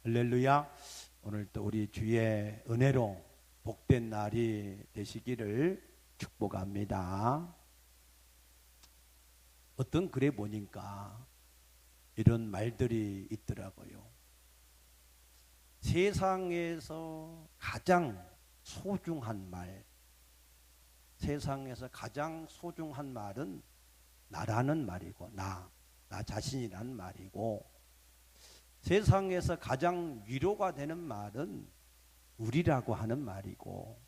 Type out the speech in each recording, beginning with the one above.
할렐루야. 오늘 또 우리 주의 은혜로 복된 날이 되시기를 축복합니다. 어떤 글에 보니까 이런 말들이 있더라고요. 세상에서 가장 소중한 말, 세상에서 가장 소중한 말은 나라는 말이고, 나 자신이라는 말이고, 세상에서 가장 위로가 되는 말은 우리라고 하는 말이고,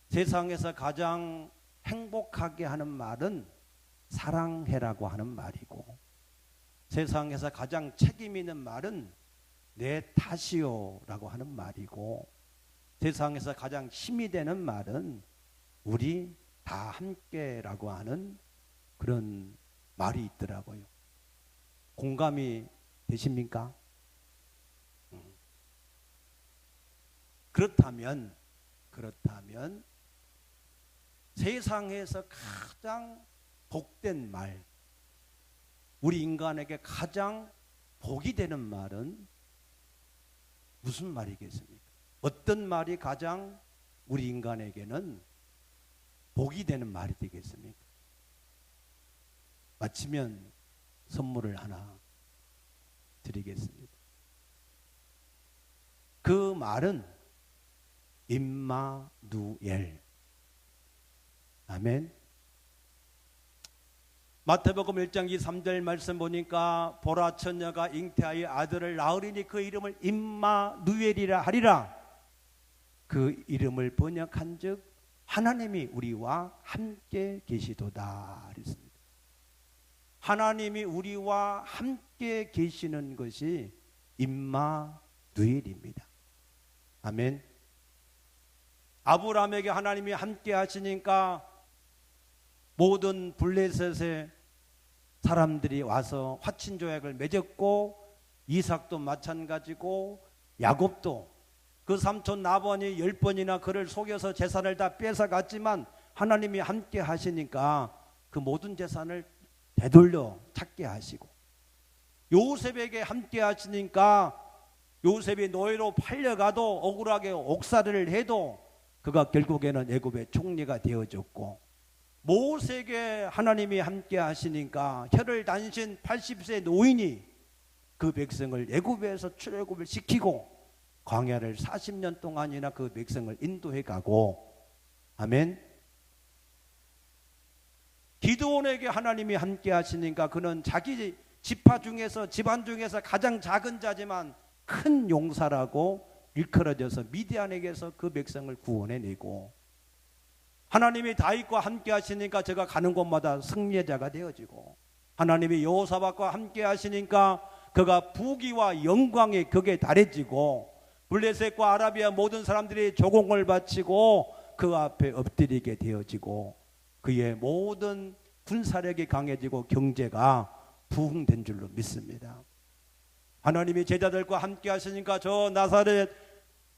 세상에서 가장 행복하게 하는 말은 사랑해라고 하는 말이고, 세상에서 가장 책임 있는 말은 내 탓이요라고 하는 말이고, 세상에서 가장 힘이 되는 말은 우리 다 함께라고 하는 그런 말이 있더라고요. 공감이 되십니까? 그렇다면 세상에서 가장 복된 말, 우리 인간에게 가장 복이 되는 말은 무슨 말이겠습니까? 어떤 말이 가장 우리 인간에게는 복이 되는 말이 되겠습니까? 마치면 선물을 하나 드리겠습니다. 그 말은 임마누엘. 아멘. 마태복음 1장 3절 말씀 보니까 보라 처녀가 잉태하여 아들을 낳으리니 그 이름을 임마누엘이라 하리라. 그 이름을 번역한즉 하나님이 우리와 함께 계시도다 그랬습니다. 하나님이 우리와 함께 계시는 것이 임마누엘입니다. 아멘. 아브라함에게 하나님이 함께 하시니까 모든 블레셋의 사람들이 와서 화친 조약을 맺었고, 이삭도 마찬가지고, 야곱도 그 삼촌 라반이 10번이나 그를 속여서 재산을 다 뺏어갔지만 하나님이 함께 하시니까 그 모든 재산을 되돌려 찾게 하시고, 요셉에게 함께 하시니까 요셉이 노예로 팔려가도 억울하게 옥살이를 해도 그가 결국에는 애굽의 총리가 되어졌고, 모세에게 하나님이 함께 하시니까 혀를 단신 80세 노인이 그 백성을 애굽에서 출애굽을 시키고 광야를 40년 동안이나 그 백성을 인도해 가고, 아멘. 기드온에게 하나님이 함께 하시니까 그는 자기 지파 중에서, 집안 중에서 가장 작은 자지만 큰 용사라고 일컬어져서 미디안에게서 그 백성을 구원해내고, 하나님이 다윗과 함께 하시니까 제가 가는 곳마다 승리자가 되어지고, 하나님이 여호사밧과 함께 하시니까 그가 부귀와 영광의 격에 달해지고, 블레셋과 아라비아 모든 사람들이 조공을 바치고 그 앞에 엎드리게 되어지고, 그의 모든 군사력이 강해지고 경제가 부흥된 줄로 믿습니다. 하나님이 제자들과 함께 하시니까 저 나사렛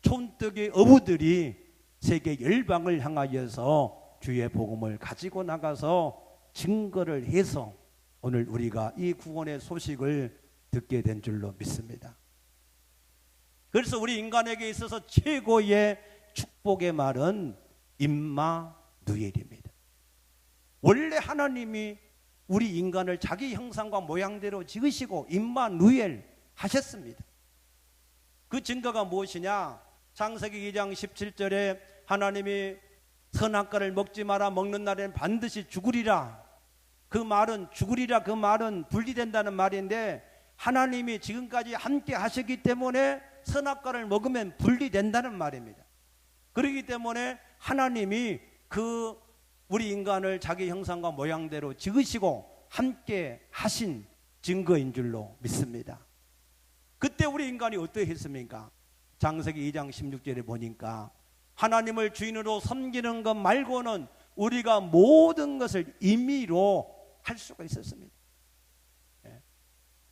촌뜨기 어부들이 세계 열방을 향하여서 주의 복음을 가지고 나가서 증거를 해서 오늘 우리가 이 구원의 소식을 듣게 된 줄로 믿습니다. 그래서 우리 인간에게 있어서 최고의 축복의 말은 임마누엘입니다. 원래 하나님이 우리 인간을 자기 형상과 모양대로 지으시고 임마누엘 하셨습니다. 그 증거가 무엇이냐? 창세기 2장 17절에 하나님이 선악과를 먹지 마라, 먹는 날에는 반드시 죽으리라. 그 말은 죽으리라, 그 말은 분리된다는 말인데, 하나님이 지금까지 함께 하셨기 때문에 선악과를 먹으면 분리된다는 말입니다. 그렇기 때문에 하나님이 그 우리 인간을 자기 형상과 모양대로 지으시고 함께 하신 증거인 줄로 믿습니다. 그때 우리 인간이 어떠했습니까? 창세기 2장 16절에 보니까 하나님을 주인으로 섬기는 것 말고는 우리가 모든 것을 임의로 할 수가 있었습니다.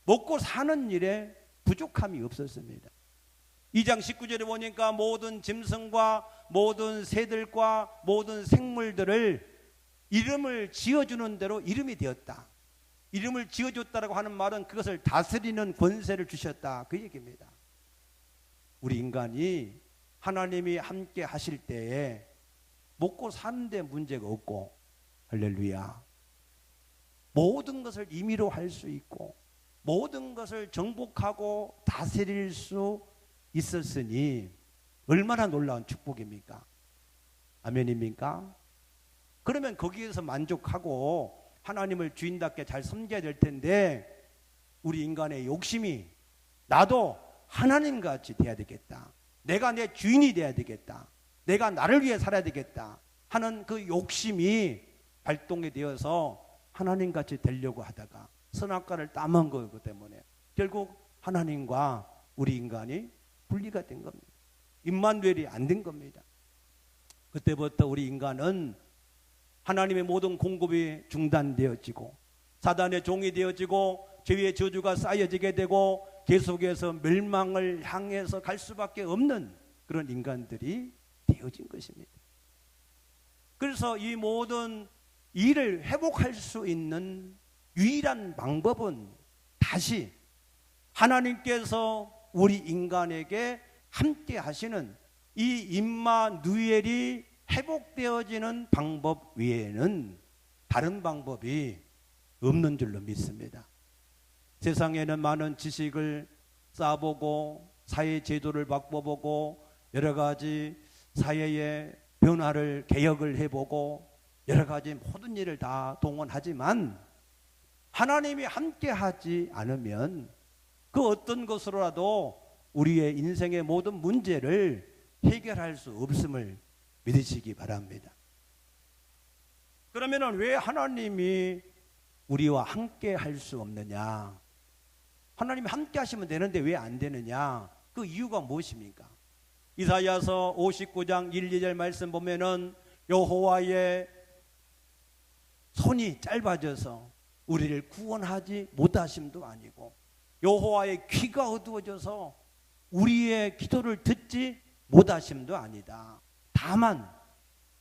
먹고 사는 일에 부족함이 없었습니다. 2장 19절에 보니까 모든 짐승과 모든 새들과 모든 생물들을 이름을 지어주는 대로 이름이 되었다. 이름을 지어줬다라고 하는 말은 그것을 다스리는 권세를 주셨다, 그 얘기입니다. 우리 인간이 하나님이 함께 하실 때에 먹고 사는데 문제가 없고, 할렐루야, 모든 것을 임의로 할 수 있고 모든 것을 정복하고 다스릴 수 있었으니 얼마나 놀라운 축복입니까? 아멘입니까? 그러면 거기에서 만족하고 하나님을 주인답게 잘 섬겨야 될 텐데, 우리 인간의 욕심이 나도 하나님같이 돼야 되겠다, 내가 내 주인이 돼야 되겠다, 내가 나를 위해 살아야 되겠다 하는 그 욕심이 발동이 되어서 하나님같이 되려고 하다가 선악과를 따먹은 거기 때문에 결국 하나님과 우리 인간이 분리가 된 겁니다. 임마누엘이 안 된 겁니다. 그때부터 우리 인간은 하나님의 모든 공급이 중단되어지고 사단의 종이 되어지고 죄의 저주가 쌓여지게 되고 계속해서 멸망을 향해서 갈 수밖에 없는 그런 인간들이 되어진 것입니다. 그래서 이 모든 일을 회복할 수 있는 유일한 방법은 다시 하나님께서 우리 인간에게 함께 하시는 이 임마누엘이 회복되어지는 방법 외에는 다른 방법이 없는 줄로 믿습니다. 세상에는 많은 지식을 쌓아보고 사회 제도를 바꿔보고 여러 가지 사회의 변화를 개혁을 해보고 여러 가지 모든 일을 다 동원하지만 하나님이 함께 하지 않으면 그 어떤 것으로라도 우리의 인생의 모든 문제를 해결할 수 없음을 믿으시기 바랍니다. 그러면 왜 하나님이 우리와 함께 할 수 없느냐? 하나님이 함께 하시면 되는데 왜 안 되느냐? 그 이유가 무엇입니까? 이사야서 59장 1, 2절 말씀 보면은 여호와의 손이 짧아져서 우리를 구원하지 못하심도 아니고 여호와의 귀가 어두워져서 우리의 기도를 듣지 못하심도 아니다. 다만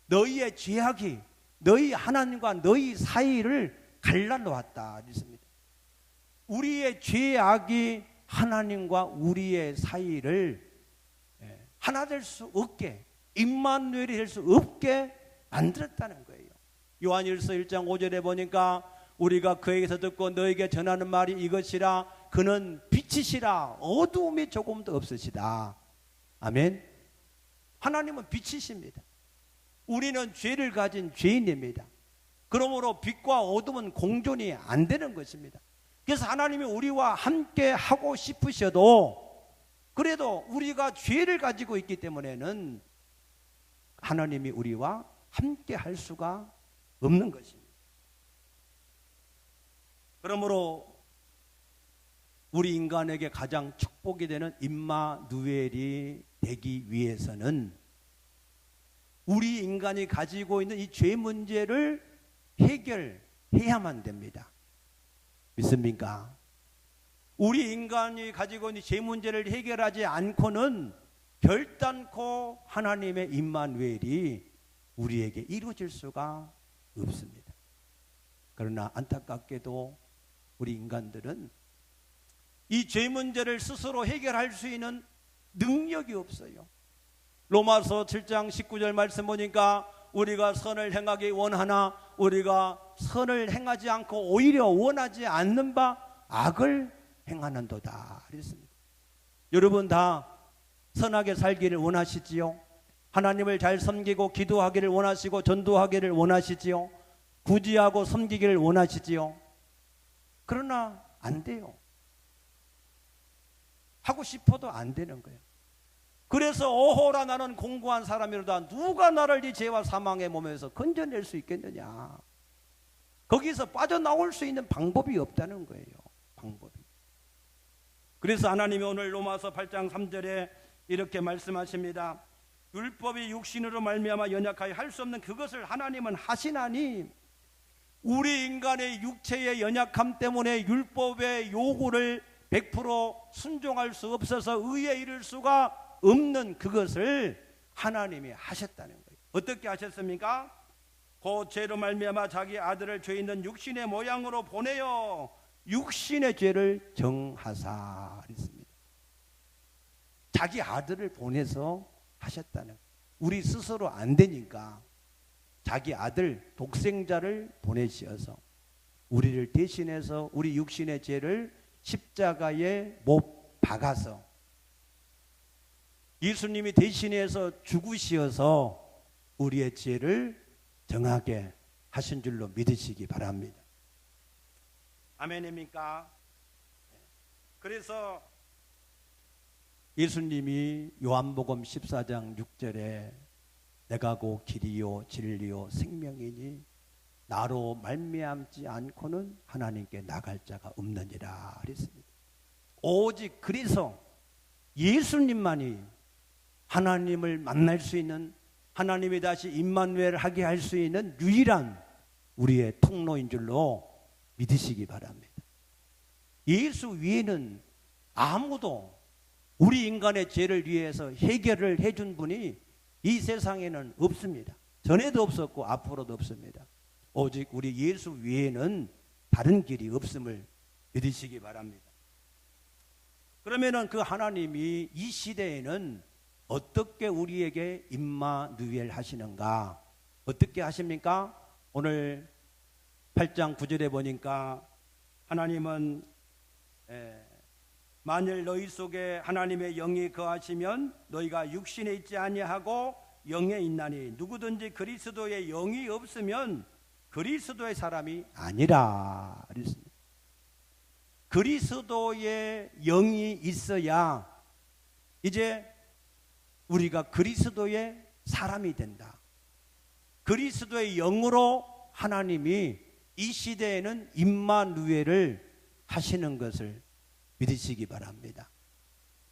너희의 죄악이 너희 하나님과 너희 사이를 갈라놓았다 했습니다. 우리의 죄악이 하나님과 우리의 사이를 하나 될 수 없게, 임마누엘이 될 수 없게 만들었다는 거예요. 요한일서 1장 5절에 보니까 우리가 그에게서 듣고 너에게 전하는 말이 이것이라, 그는 빛이시라 어두움이 조금도 없으시다. 아멘. 하나님은 빛이십니다. 우리는 죄를 가진 죄인입니다. 그러므로 빛과 어둠은 공존이 안 되는 것입니다. 그래서 하나님이 우리와 함께 하고 싶으셔도 그래도 우리가 죄를 가지고 있기 때문에는 하나님이 우리와 함께 할 수가 없는 것입니다. 그러므로 우리 인간에게 가장 축복이 되는 임마누엘이 되기 위해서는 우리 인간이 가지고 있는 이 죄 문제를 해결해야만 됩니다. 믿습니까? 우리 인간이 가지고 있는 죄 문제를 해결하지 않고는 결단코 하나님의 임마누엘이 우리에게 이루어질 수가 없습니다. 그러나 안타깝게도 우리 인간들은 이 죄 문제를 스스로 해결할 수 있는 능력이 없어요. 로마서 7장 19절 말씀 보니까 우리가 선을 행하기 원하나 우리가 선을 행하지 않고 오히려 원하지 않는 바 악을 행하는도다 그랬습니다. 여러분 다 선하게 살기를 원하시지요? 하나님을 잘 섬기고 기도하기를 원하시고 전도하기를 원하시지요? 구제하고 섬기기를 원하시지요? 그러나 안 돼요. 하고 싶어도 안 되는 거예요. 그래서 오호라 나는 공고한 사람이로다 누가 나를 이 죄와 사망의 몸에서 건져낼 수 있겠느냐. 거기서 빠져나올 수 있는 방법이 없다는 거예요. 방법이. 그래서 하나님이 오늘 로마서 8장 3절에 이렇게 말씀하십니다. 율법이 육신으로 말미암아 연약하여 할 수 없는 그것을 하나님은 하시나니 우리 인간의 육체의 연약함 때문에 율법의 요구를 100% 순종할 수 없어서 의에 이를 수가 없는 그것을 하나님이 하셨다는 거예요. 어떻게 하셨습니까? 그 죄로 말미암아 자기 아들을 죄 있는 육신의 모양으로 보내어 육신의 죄를 정하사 했습니다. 자기 아들을 보내서 하셨다는 거예요. 우리 스스로 안 되니까 자기 아들 독생자를 보내시어서 우리를 대신해서 우리 육신의 죄를 십자가에 못 박아서 예수님이 대신해서 죽으시어서 우리의 죄를 정하게 하신 줄로 믿으시기 바랍니다. 아멘입니까? 그래서 예수님이 요한복음 14장 6절에 내가 곧 길이요 진리요 생명이니 나로 말미암지 않고는 하나님께 나갈 자가 없느니라 그랬습니다. 오직 그래서 예수님만이 하나님을 만날 수 있는, 하나님이 다시 임마누엘 하게 할 수 있는 유일한 우리의 통로인 줄로 믿으시기 바랍니다. 예수 위에는 아무도 우리 인간의 죄를 위해서 해결을 해준 분이 이 세상에는 없습니다. 전에도 없었고 앞으로도 없습니다. 오직 우리 예수 위에는 다른 길이 없음을 믿으시기 바랍니다. 그러면은 그 하나님이 이 시대에는 어떻게 우리에게 임마누엘 하시는가? 어떻게 하십니까? 오늘 8장 9절에 보니까 하나님은 만일 너희 속에 하나님의 영이 거하시면 너희가 육신에 있지 아니하고 영에 있나니 누구든지 그리스도의 영이 없으면 그리스도의 사람이 아니라 그랬습니다. 그리스도의 영이 있어야 이제 우리가 그리스도의 사람이 된다. 그리스도의 영으로 하나님이 이 시대에는 임마누엘을 하시는 것을 믿으시기 바랍니다.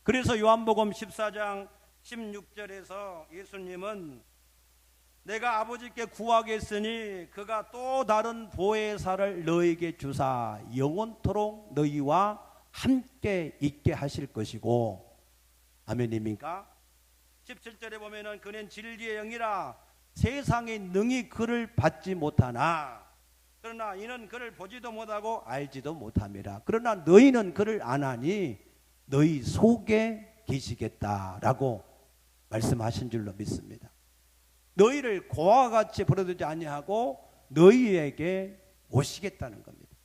그래서 요한복음 14장 16절에서 예수님은 내가 아버지께 구하겠으니 그가 또 다른 보혜사를 너에게 주사 영원토록 너희와 함께 있게 하실 것이고, 아멘입니까? 17절에 보면은 그는 진리의 영이라 세상에 능히 그를 받지 못하나 그러나 이는 그를 보지도 못하고 알지도 못함이라. 그러나 너희는 그를 아나니 너희 속에 계시겠다라고 말씀하신 줄로 믿습니다. 너희를 고와 같이 버려두지 아니하고 너희에게 오시겠다는 겁니다.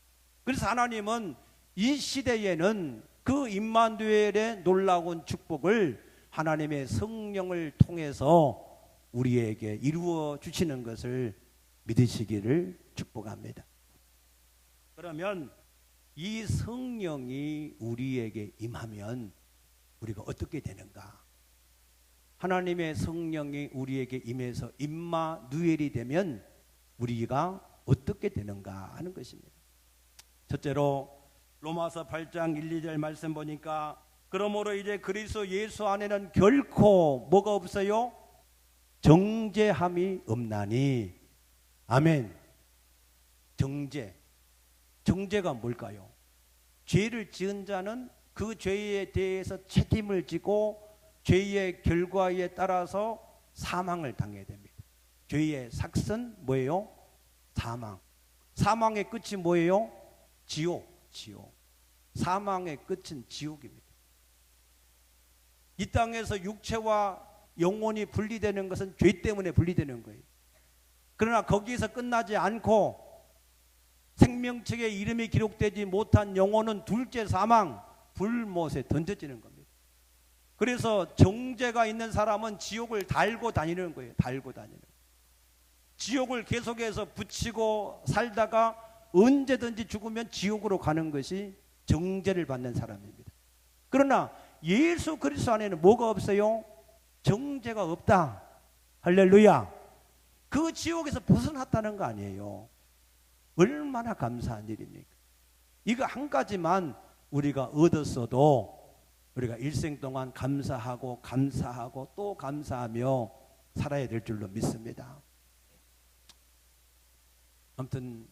그래서 하나님은 이 시대에는 그 임마누엘의 놀라운 축복을 하나님의 성령을 통해서 우리에게 이루어 주시는 것을 믿으시기를 축복합니다. 그러면 이 성령이 우리에게 임하면 우리가 어떻게 되는가? 하나님의 성령이 우리에게 임해서 임마누엘이 되면 우리가 어떻게 되는가 하는 것입니다. 첫째로 로마서 8장 1, 2절 말씀 보니까 그러므로 이제 그리스도 예수 안에는 결코 뭐가 없어요? 정죄함이 없나니. 아멘. 정죄가 뭘까요? 죄를 지은 자는 그 죄에 대해서 책임을 지고 죄의 결과에 따라서 사망을 당해야 됩니다. 죄의 삭은 뭐예요? 사망. 사망의 끝이 뭐예요? 지옥. 사망의 끝은 지옥입니다. 이 땅에서 육체와 영혼이 분리되는 것은 죄 때문에 분리되는 거예요. 그러나 거기에서 끝나지 않고 생명책에 이름이 기록되지 못한 영혼은 둘째 사망, 불못에 던져지는 겁니다. 그래서 정죄가 있는 사람은 지옥을 달고 다니는 거예요. 달고 다니는 거예요. 지옥을 계속해서 붙이고 살다가 언제든지 죽으면 지옥으로 가는 것이 정죄를 받는 사람입니다. 그러나 예수 그리스도 안에는 뭐가 없어요? 정죄가 없다. 할렐루야. 그 지옥에서 벗어났다는 거 아니에요. 얼마나 감사한 일입니까? 이거 한 가지만 우리가 얻었어도 우리가 일생 동안 감사하고 또 감사하며 살아야 될 줄로 믿습니다. 아무튼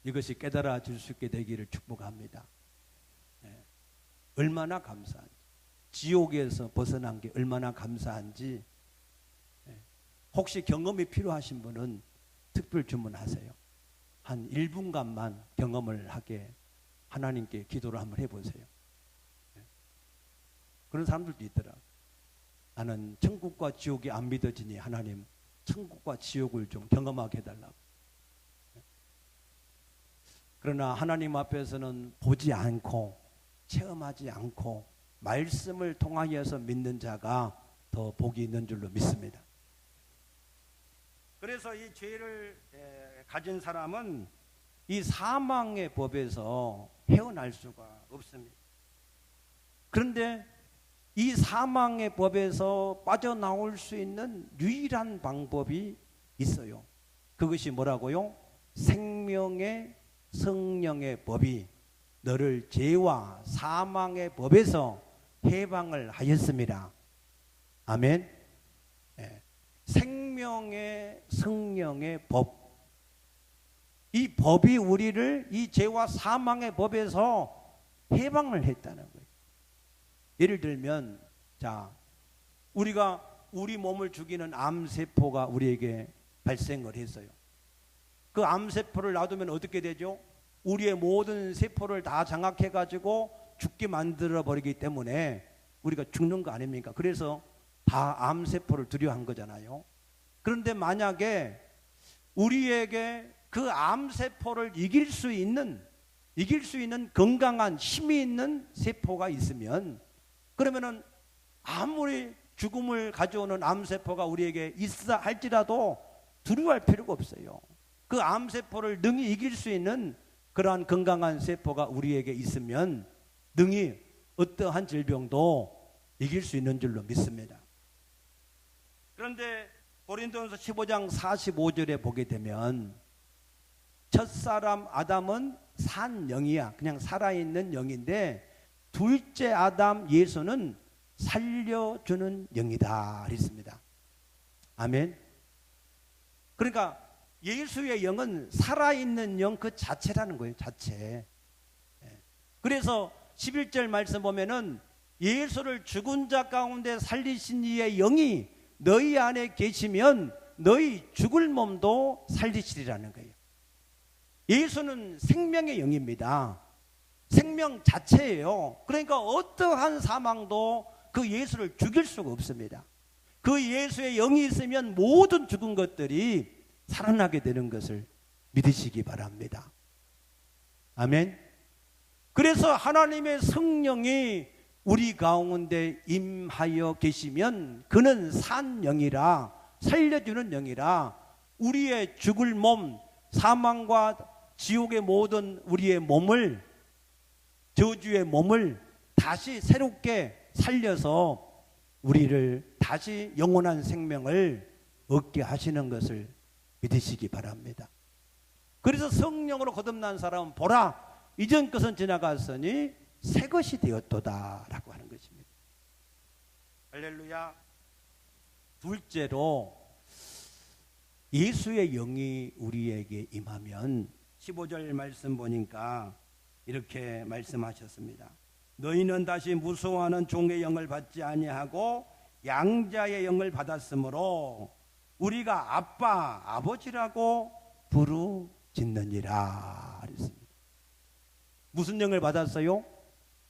이것이 깨달아 줄 수 있게 되기를 축복합니다. 얼마나 감사한지, 지옥에서 벗어난 게 얼마나 감사한지. 혹시 경험이 필요하신 분은 특별 주문하세요. 한 1분간만 경험을 하게 하나님께 기도를 한번 해보세요. 그런 사람들도 있더라. 나는 천국과 지옥이 안 믿어지니 하나님 천국과 지옥을 좀 경험하게 해달라고. 그러나 하나님 앞에서는 보지 않고 체험하지 않고 말씀을 통하여서 믿는 자가 더 복이 있는 줄로 믿습니다. 그래서 이 죄를 가진 사람은 이 사망의 법에서 헤어날 수가 없습니다. 그런데 이 사망의 법에서 빠져나올 수 있는 유일한 방법이 있어요. 그것이 뭐라고요? 생명의 성령의 법이 너를 죄와 사망의 법에서 해방을 하였습니다. 아멘. 생명의 성령의 법. 이 법이 우리를 이 죄와 사망의 법에서 해방을 했다는 거예요. 예를 들면, 자, 우리가 우리 몸을 죽이는 암세포가 우리에게 발생을 했어요. 그 암세포를 놔두면 어떻게 되죠? 우리의 모든 세포를 다 장악해가지고 죽게 만들어 버리기 때문에 우리가 죽는 거 아닙니까? 그래서 다 암세포를 두려워한 거잖아요. 그런데 만약에 우리에게 그 암세포를 이길 수 있는 건강한 힘이 있는 세포가 있으면, 그러면은 아무리 죽음을 가져오는 암세포가 우리에게 있어 할지라도 두려워할 필요가 없어요. 그 암세포를 능히 이길 수 있는 그러한 건강한 세포가 우리에게 있으면 능히 어떠한 질병도 이길 수 있는 줄로 믿습니다. 그런데 고린도전서 15장 45절에 보게 되면 첫사람 아담은 산 영이야. 그냥 살아있는 영인데 둘째 아담 예수는 살려주는 영이다 그랬습니다. 아멘. 그러니까 예수의 영은 살아있는 영 그 자체라는 거예요. 자체. 그래서 11절 말씀 보면은 예수를 죽은 자 가운데 살리신 이의 영이 너희 안에 계시면 너희 죽을 몸도 살리시리라는 거예요. 예수는 생명의 영입니다. 생명 자체예요. 그러니까 어떠한 사망도 그 예수를 죽일 수가 없습니다. 그 예수의 영이 있으면 모든 죽은 것들이 살아나게 되는 것을 믿으시기 바랍니다. 아멘. 그래서 하나님의 성령이 우리 가운데 임하여 계시면 그는 산 영이라, 살려주는 영이라, 우리의 죽을 몸, 사망과 지옥의 모든 우리의 몸을, 저주의 몸을 다시 새롭게 살려서 우리를 다시 영원한 생명을 얻게 하시는 것을 믿으시기 바랍니다. 그래서 성령으로 거듭난 사람은 보라, 이전 것은 지나갔으니 새 것이 되었도다 라고 하는 것입니다. 할렐루야. 둘째로 예수의 영이 우리에게 임하면 15절 말씀 보니까 이렇게 말씀하셨습니다. 너희는 다시 무서워하는 종의 영을 받지 아니하고 양자의 영을 받았으므로 우리가 아빠, 아버지라고 부르짖느니라 그랬습니다. 무슨 영을 받았어요?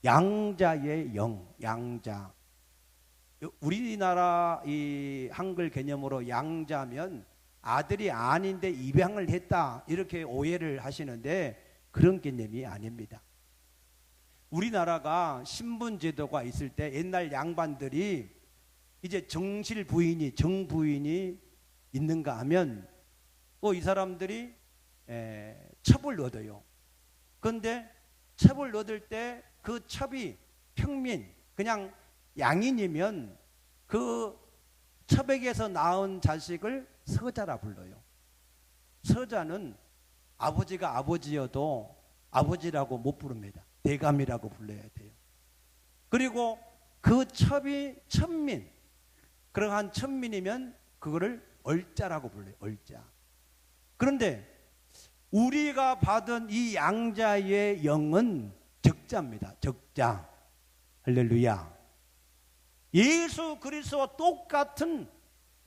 양자의 영, 양자. 우리나라 이 한글 개념으로 양자면 아들이 아닌데 입양을 했다 이렇게 오해를 하시는데 그런 개념이 아닙니다. 우리나라가 신분제도가 있을 때 옛날 양반들이 이제 정실 부인이, 정부인이 있는가 하면 이 사람들이 첩을 얻어요. 그런데 첩을 얻을 때 그 첩이 평민, 그냥 양인이면 그 첩에게서 낳은 자식을 서자라 불러요. 서자는 아버지가 아버지여도 아버지라고 못 부릅니다. 대감이라고 불러야 돼요. 그리고 그 첩이 천민, 그러한 천민이면 그거를 얼자라고 불러요. 얼자. 그런데 우리가 받은 이 양자의 영은 적자입니다. 적자. 할렐루야. 예수 그리스도와 똑같은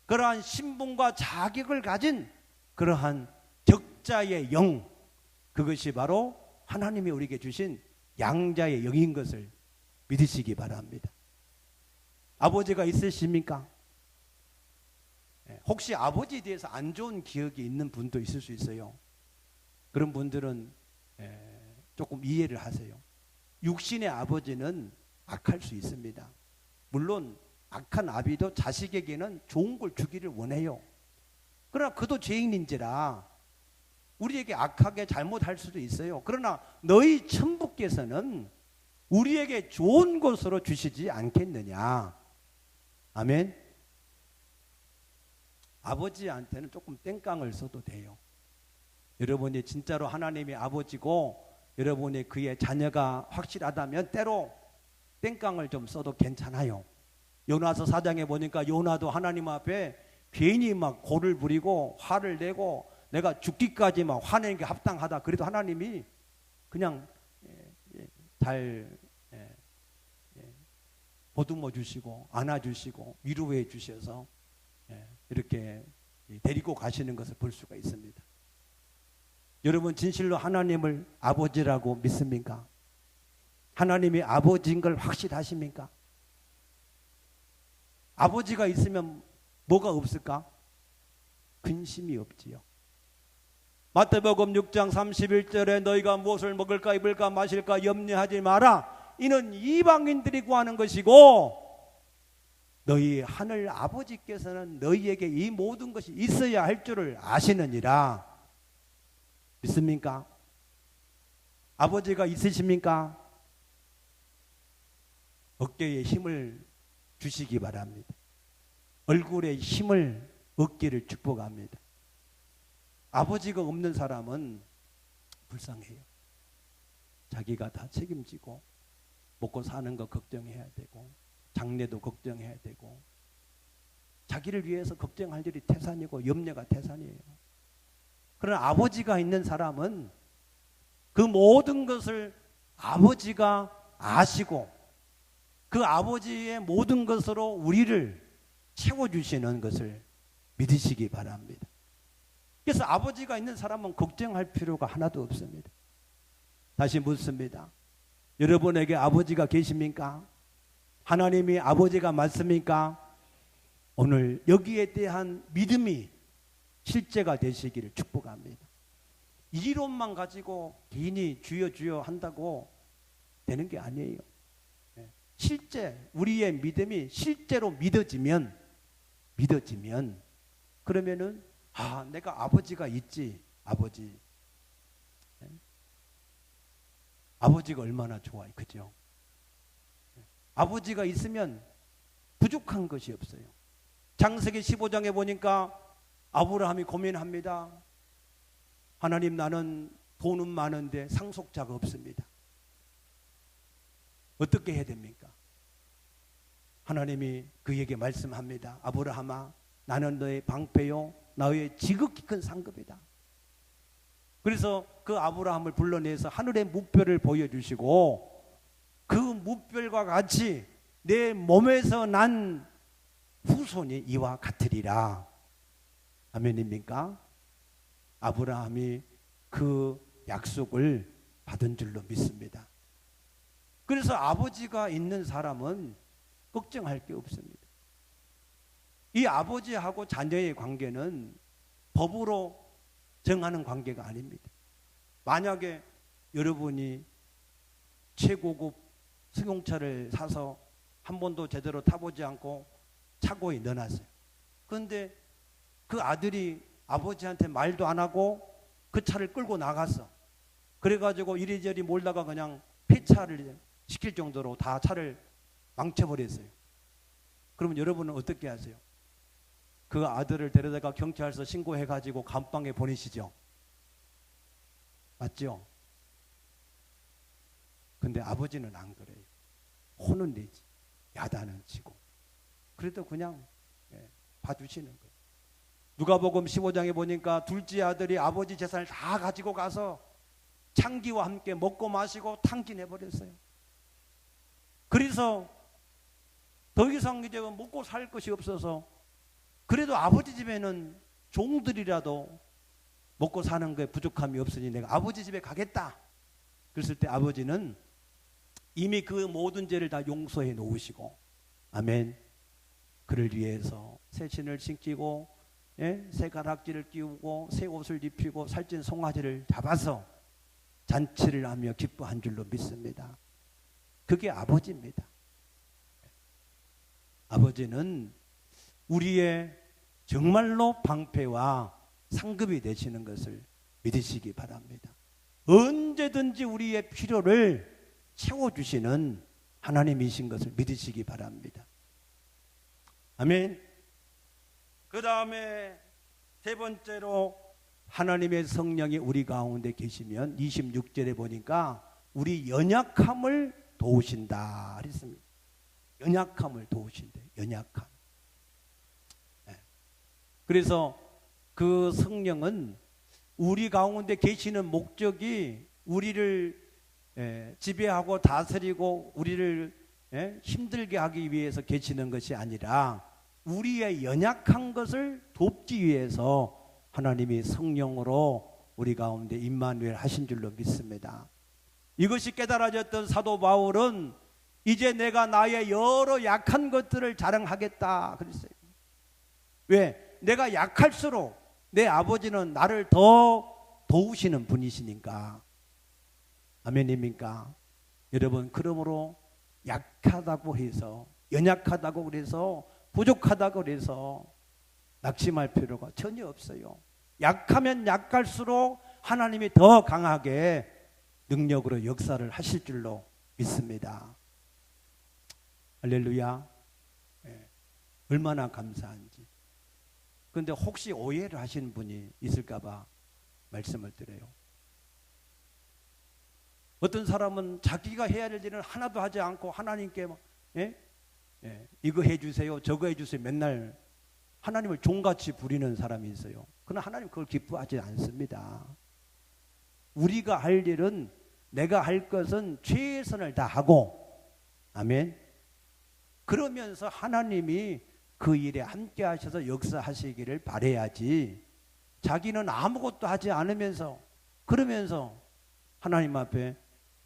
그러한 신분과 자격을 가진 그러한 적자의 영, 그것이 바로 하나님이 우리에게 주신 양자의 영인 것을 믿으시기 바랍니다. 아버지가 있으십니까? 혹시 아버지에 대해서 안 좋은 기억이 있는 분도 있을 수 있어요. 그런 분들은 조금 이해를 하세요. 육신의 아버지는 악할 수 있습니다. 물론 악한 아비도 자식에게는 좋은 걸 주기를 원해요. 그러나 그도 죄인인지라 우리에게 악하게 잘못할 수도 있어요. 그러나 너희 천부께서는 우리에게 좋은 것으로 주시지 않겠느냐. 아멘. 아버지한테는 조금 땡깡을 써도 돼요. 여러분이 진짜로 하나님이 아버지고 여러분이 그의 자녀가 확실하다면 때로 땡깡을 좀 써도 괜찮아요. 요나서 4장에 보니까 요나도 하나님 앞에 괜히 막 고를 부리고 화를 내고 내가 죽기까지 막 화내는 게 합당하다. 그래도 하나님이 그냥 잘 보듬어 주시고 안아주시고 위로해 주셔서 이렇게 데리고 가시는 것을 볼 수가 있습니다. 여러분 진실로 하나님을 아버지라고 믿습니까? 하나님이 아버지인 걸 확실하십니까? 아버지가 있으면 뭐가 없을까? 근심이 없지요. 마태복음 6장 31절에 너희가 무엇을 먹을까 입을까 마실까 염려하지 마라. 이는 이방인들이 구하는 것이고 너희 하늘 아버지께서는 너희에게 이 모든 것이 있어야 할 줄을 아시느니라. 믿습니까? 아버지가 있으십니까? 어깨에 힘을 주시기 바랍니다. 얼굴에 힘을 얻기를 축복합니다. 아버지가 없는 사람은 불쌍해요. 자기가 다 책임지고 먹고 사는 거 걱정해야 되고 장래도 걱정해야 되고 자기를 위해서 걱정할 일이 태산이고 염려가 태산이에요. 그러나 아버지가 있는 사람은 그 모든 것을 아버지가 아시고 그 아버지의 모든 것으로 우리를 채워주시는 것을 믿으시기 바랍니다. 그래서 아버지가 있는 사람은 걱정할 필요가 하나도 없습니다. 다시 묻습니다. 여러분에게 아버지가 계십니까? 하나님이 아버지가 맞습니까? 오늘 여기에 대한 믿음이 실제가 되시기를 축복합니다. 이론만 가지고 괜히 주여 주여 한다고 되는 게 아니에요. 실제 우리의 믿음이 실제로 믿어지면 그러면은 내가 아버지가 있지. 아버지가 얼마나 좋아요. 그죠? 아버지가 있으면 부족한 것이 없어요. 창세기 15장에 보니까 아브라함이 고민합니다. 하나님, 나는 돈은 많은데 상속자가 없습니다. 어떻게 해야 됩니까? 하나님이 그에게 말씀합니다. 아브라함아, 나는 너의 방패요 너의 지극히 큰 상급이다. 그래서 그 아브라함을 불러내서 하늘의 무뼈를 보여주시고 그 무뼈과 같이 내 몸에서 난 후손이 이와 같으리라. 아멘입니까? 아브라함이 그 약속을 받은 줄로 믿습니다. 그래서 아버지가 있는 사람은 걱정할 게 없습니다. 이 아버지하고 자녀의 관계는 법으로 정하는 관계가 아닙니다. 만약에 여러분이 최고급 승용차를 사서 한 번도 제대로 타보지 않고 차고에 넣어놨어요. 그런데 그 아들이 아버지한테 말도 안 하고 그 차를 끌고 나갔어. 그래가지고 이리저리 몰다가 그냥 폐차를 시킬 정도로 다 차를 망쳐버렸어요. 그러면 여러분은 어떻게 하세요? 그 아들을 데려다가 경찰서 신고해가지고 감방에 보내시죠. 맞죠? 근데 아버지는 안 그래요. 혼은 내지, 야단은 치고. 그래도 그냥 봐주시는 거예요. 누가복음 15장에 보니까 둘째 아들이 아버지 재산을 다 가지고 가서 창기와 함께 먹고 마시고 탕진해버렸어요. 그래서 더 이상 이제 먹고 살 것이 없어서 그래도 아버지 집에는 종들이라도 먹고 사는 게 부족함이 없으니 내가 아버지 집에 가겠다. 그랬을 때 아버지는 이미 그 모든 죄를 다 용서해 놓으시고, 아멘, 그를 위해서 새 신을 신기고 새 가락지를 끼우고 새 옷을 입히고 살찐 송아지를 잡아서 잔치를 하며 기뻐한 줄로 믿습니다. 그게 아버지입니다. 아버지는 우리의 정말로 방패와 상급이 되시는 것을 믿으시기 바랍니다. 언제든지 우리의 필요를 채워주시는 하나님이신 것을 믿으시기 바랍니다. 아멘. 그 다음에 세 번째로 하나님의 성령이 우리 가운데 계시면 26절에 보니까 우리 연약함을 도우신다 그랬습니다. 연약함을 도우신대. 연약함. 그래서 그 성령은 우리 가운데 계시는 목적이 우리를 지배하고 다스리고 우리를 힘들게 하기 위해서 계시는 것이 아니라 우리의 연약한 것을 돕기 위해서 하나님이 성령으로 우리 가운데 임마누엘 하신 줄로 믿습니다. 이것이 깨달아졌던 사도 바울은 이제 내가 나의 여러 약한 것들을 자랑하겠다 그랬어요. 왜? 내가 약할수록 내 아버지는 나를 더 도우시는 분이시니까. 아멘입니까? 여러분, 그러므로 약하다고 해서, 연약하다고 그래서, 부족하다고 그래서 낙심할 필요가 전혀 없어요. 약하면 약할수록 하나님이 더 강하게 능력으로 역사를 하실 줄로 믿습니다. 할렐루야. 얼마나 감사한지. 그런데 혹시 오해를 하시는 분이 있을까 봐 말씀을 드려요. 어떤 사람은 자기가 해야 될 일은 하나도 하지 않고 하나님께 이거 해주세요 저거 해주세요 맨날 하나님을 종같이 부리는 사람이 있어요. 그러나 하나님 그걸 기뻐하지 않습니다. 우리가 할 일은 내가 할 것은 최선을 다하고 아멘. 그러면서 하나님이 그 일에 함께 하셔서 역사하시기를 바라야지 자기는 아무것도 하지 않으면서 그러면서 하나님 앞에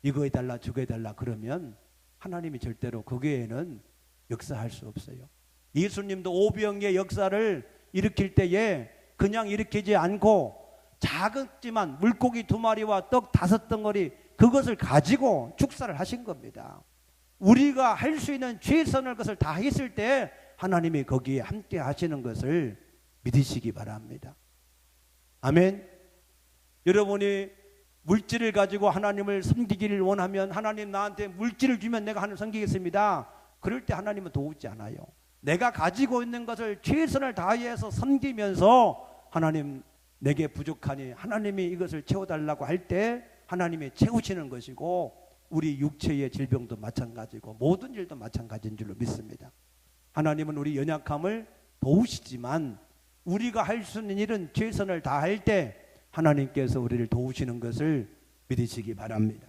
이거 해달라 저거 해달라 그러면 하나님이 절대로 거기에는 역사할 수 없어요. 예수님도 오병의 역사를 일으킬 때에 그냥 일으키지 않고 작았지만 물고기 2마리와 떡 5덩어리 그것을 가지고 축사를 하신 겁니다. 우리가 할 수 있는 최선의 것을 다 했을 때 하나님이 거기에 함께 하시는 것을 믿으시기 바랍니다. 아멘. 여러분이 물질을 가지고 하나님을 섬기기를 원하면 하나님 나한테 물질을 주면 내가 하나님 섬기겠습니다. 그럴 때 하나님은 도우지 않아요. 내가 가지고 있는 것을 최선을 다해서 섬기면서 하나님 내게 부족하니 하나님이 이것을 채워달라고 할 때 하나님이 채우시는 것이고 우리 육체의 질병도 마찬가지고 모든 일도 마찬가지인 줄로 믿습니다. 하나님은 우리 연약함을 도우시지만 우리가 할 수 있는 일은 최선을 다할 때 하나님께서 우리를 도우시는 것을 믿으시기 바랍니다.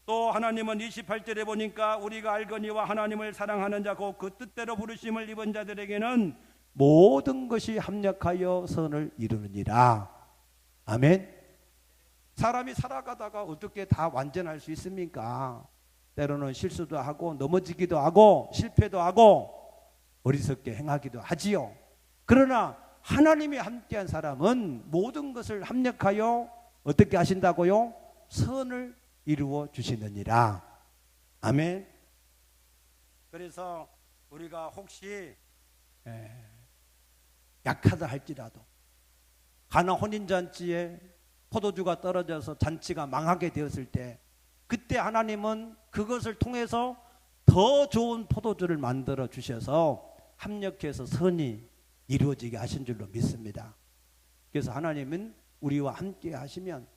또 하나님은 28절에 보니까 우리가 알거니와 하나님을 사랑하는 자고 그 뜻대로 부르심을 입은 자들에게는 모든 것이 합력하여 선을 이루느니라. 아멘. 사람이 살아가다가 어떻게 다 완전할 수 있습니까? 때로는 실수도 하고 넘어지기도 하고 실패도 하고 어리석게 행하기도 하지요. 그러나 하나님이 함께한 사람은 모든 것을 합력하여 어떻게 하신다고요? 선을 이루어 주시느니라. 아멘. 그래서 우리가 혹시 약하다 할지라도 가나 혼인잔치에 포도주가 떨어져서 잔치가 망하게 되었을 때 그때 하나님은 그것을 통해서 더 좋은 포도주를 만들어 주셔서 합력해서 선이 이루어지게 하신 줄로 믿습니다. 그래서 하나님은 우리와 함께 하시면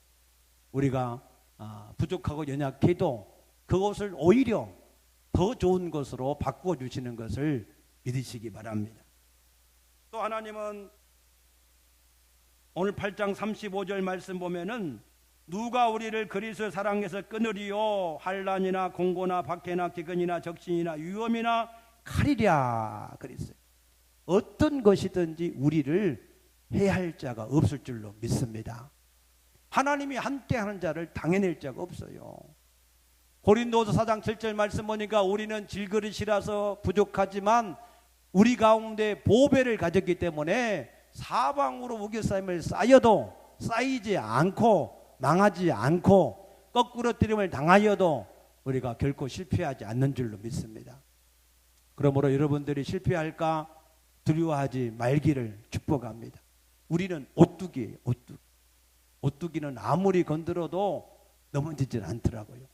우리가 부족하고 연약해도 그것을 오히려 더 좋은 것으로 바꾸어 주시는 것을 믿으시기 바랍니다. 또 하나님은 오늘 8장 35절 말씀 보면은 누가 우리를 그리스도의 사랑에서 끊으리요 환난이나 공고나 박해나 기근이나 적신이나 위험이나 칼이랴 그랬어요. 어떤 것이든지 우리를 해할 자가 없을 줄로 믿습니다. 하나님이 함께하는 자를 당해낼 자가 없어요. 고린도서 4장 7절 말씀 보니까 우리는 질그릇이라서 부족하지만 우리 가운데 보배를 가졌기 때문에 사방으로 우겨싸임을 쌓여도 쌓이지 않고 망하지 않고 거꾸러뜨림을 당하여도 우리가 결코 실패하지 않는 줄로 믿습니다. 그러므로 여러분들이 실패할까 두려워하지 말기를 축복합니다. 우리는 오뚜기예요. 오뚜기. 오뚜기는 아무리 건드려도 넘어지질 않더라고요.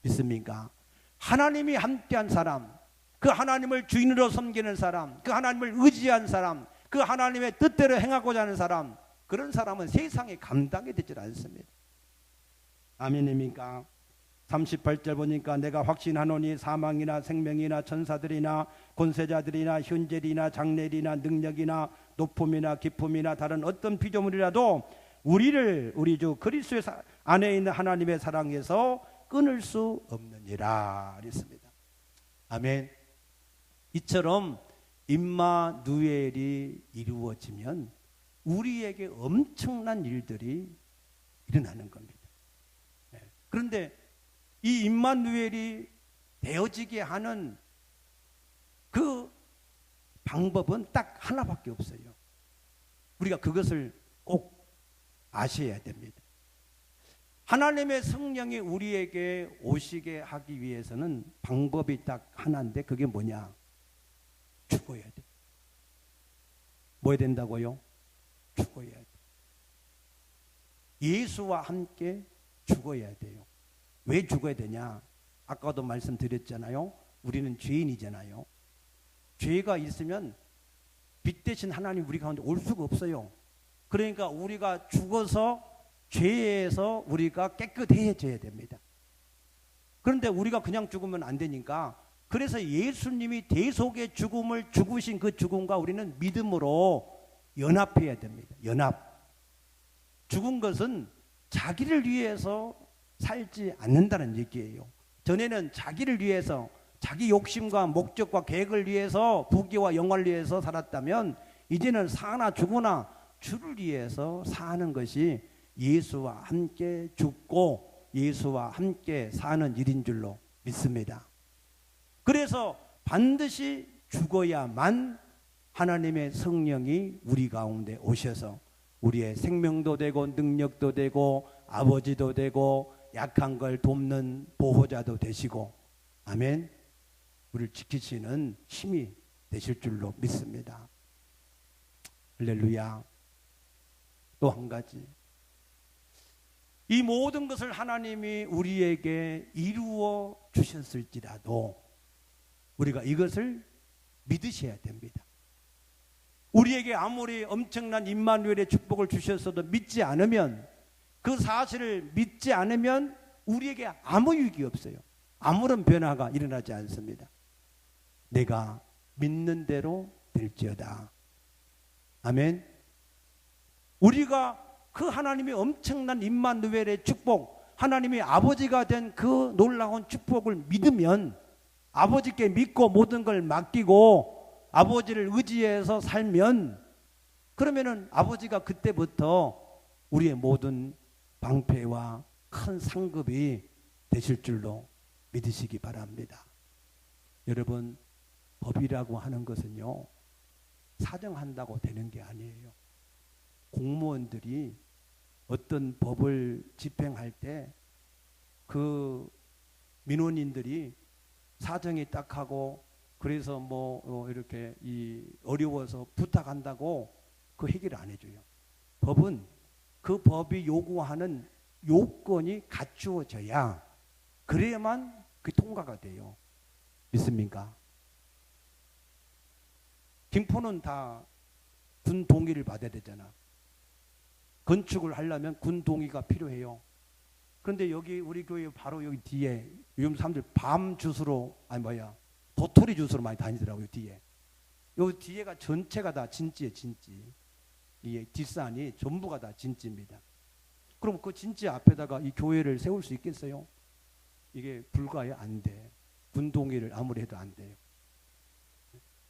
믿습니까? 하나님이 함께한 사람, 그 하나님을 주인으로 섬기는 사람, 그 하나님을 의지한 사람, 그 하나님의 뜻대로 행하고자 하는 사람, 그런 사람은 세상에 감당이 되질 않습니다. 아멘입니까? 38절 보니까 내가 확신하노니 사망이나 생명이나 천사들이나 권세자들이나 현재이나 장래이나 능력이나 높음이나 깊음이나 다른 어떤 피조물이라도 우리를 우리 주 그리스도의 안에 있는 하나님의 사랑에서 끊을 수 없느니라 그랬습니다. 아멘. 이처럼 임마누엘이 이루어지면 우리에게 엄청난 일들이 일어나는 겁니다. 그런데 이 임마누엘이 되어지게 하는 그 방법은 딱 하나밖에 없어요. 우리가 그것을 꼭 아셔야 됩니다. 하나님의 성령이 우리에게 오시게 하기 위해서는 방법이 딱 하나인데 그게 뭐냐? 죽어야 돼. 뭐 해야 된다고요? 죽어야 돼. 예수와 함께 죽어야 돼요. 왜 죽어야 되냐? 아까도 말씀드렸잖아요. 우리는 죄인이잖아요. 죄가 있으면 빛 대신 하나님 우리 가운데 올 수가 없어요. 그러니까 우리가 죽어서 죄에서 우리가 깨끗해져야 됩니다. 그런데 우리가 그냥 죽으면 안 되니까 그래서 예수님이 대속의 죽음을 죽으신 그 죽음과 우리는 믿음으로 연합해야 됩니다. 연합. 죽은 것은 자기를 위해서 살지 않는다는 얘기예요. 전에는 자기를 위해서 자기 욕심과 목적과 계획을 위해서 부귀와 영화를 위해서 살았다면 이제는 사나 죽으나 주를 위해서 사는 것이 예수와 함께 죽고 예수와 함께 사는 일인 줄로 믿습니다. 그래서 반드시 죽어야만 하나님의 성령이 우리 가운데 오셔서 우리의 생명도 되고 능력도 되고 아버지도 되고 약한 걸 돕는 보호자도 되시고 아멘. 우리를 지키시는 힘이 되실 줄로 믿습니다. 할렐루야. 또 한 가지. 이 모든 것을 하나님이 우리에게 이루어 주셨을지라도 우리가 이것을 믿으셔야 됩니다. 우리에게 아무리 엄청난 임마누엘의 축복을 주셨어도 믿지 않으면 그 사실을 믿지 않으면 우리에게 아무 유익이 없어요. 아무런 변화가 일어나지 않습니다. 내가 믿는 대로 될지어다. 아멘. 우리가 그 하나님의 엄청난 임마누엘의 축복, 하나님의 아버지가 된 그 놀라운 축복을 믿으면 아버지께 믿고 모든 걸 맡기고 아버지를 의지해서 살면 그러면은 아버지가 그때부터 우리의 모든 방패와 큰 상급이 되실 줄로 믿으시기 바랍니다. 여러분, 법이라고 하는 것은요, 사정한다고 되는 게 아니에요. 공무원들이 어떤 법을 집행할 때 그 민원인들이 사정이 딱 하고 그래서 뭐 이렇게 어려워서 부탁한다고 그 해결을 안 해줘요. 법은 그 법이 요구하는 요건이 갖추어져야 그래야만 그 통과가 돼요. 믿습니까? 김포는 다 군 동의를 받아야 되잖아. 건축을 하려면 군 동의가 필요해요. 그런데 여기 우리 교회 바로 여기 뒤에 요즘 사람들 밤 주스로 도토리 주스로 많이 다니더라고요. 뒤에. 요 뒤에가 전체가 다 진지예요. 진지. 이 뒷산이 전부가 다 진지입니다. 그럼 그 진지 앞에다가 이 교회를 세울 수 있겠어요? 이게 불가해. 안 돼. 군 동의를 아무리 해도 안 돼요.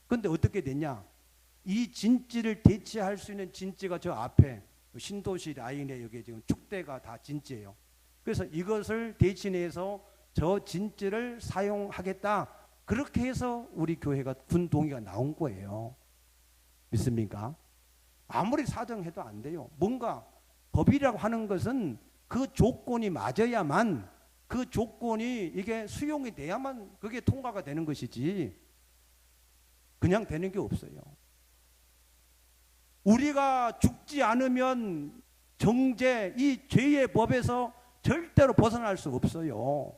그런데 어떻게 됐냐? 이 진지를 대체할 수 있는 진지가 저 앞에 신도시 라인에 여기 지금 축대가 다 진지예요. 그래서 이것을 대신해서 저 진지를 사용하겠다. 그렇게 해서 우리 교회가 군동의가 나온 거예요. 믿습니까? 아무리 사정해도 안 돼요. 뭔가 법이라고 하는 것은 그 조건이 맞아야만, 그 조건이 이게 수용이 돼야만 그게 통과가 되는 것이지 그냥 되는 게 없어요. 우리가 죽지 않으면 정죄, 이 죄의 법에서 절대로 벗어날 수 없어요.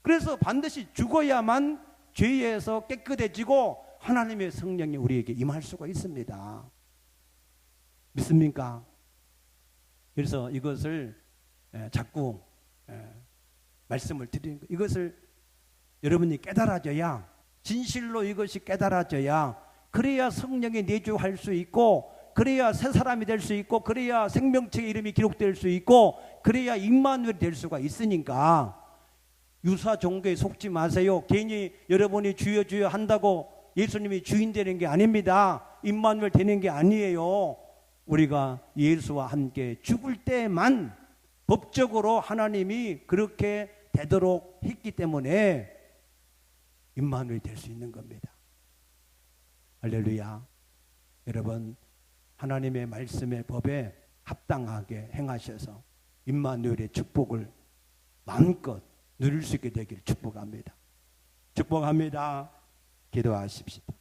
그래서 반드시 죽어야만 죄에서 깨끗해지고 하나님의 성령이 우리에게 임할 수가 있습니다. 믿습니까? 그래서 이것을 자꾸 말씀을 드리는 거, 이것을 여러분이 깨달아져야, 진실로 이것이 깨달아져야, 그래야 성령이 내주할 수 있고, 그래야 새 사람이 될 수 있고, 그래야 생명책의 이름이 기록될 수 있고, 그래야 임마누엘이 될 수가 있으니까 유사 종교에 속지 마세요. 괜히 여러분이 주여 주여 한다고 예수님이 주인 되는 게 아닙니다. 임마누엘 되는 게 아니에요. 우리가 예수와 함께 죽을 때만 법적으로 하나님이 그렇게 되도록 했기 때문에 임마누엘이 될 수 있는 겁니다. 할렐루야. 여러분, 하나님의 말씀의 법에 합당하게 행하셔서 임마누엘의 축복을 마음껏 누릴 수 있게 되기를 축복합니다. 축복합니다. 기도하십시다.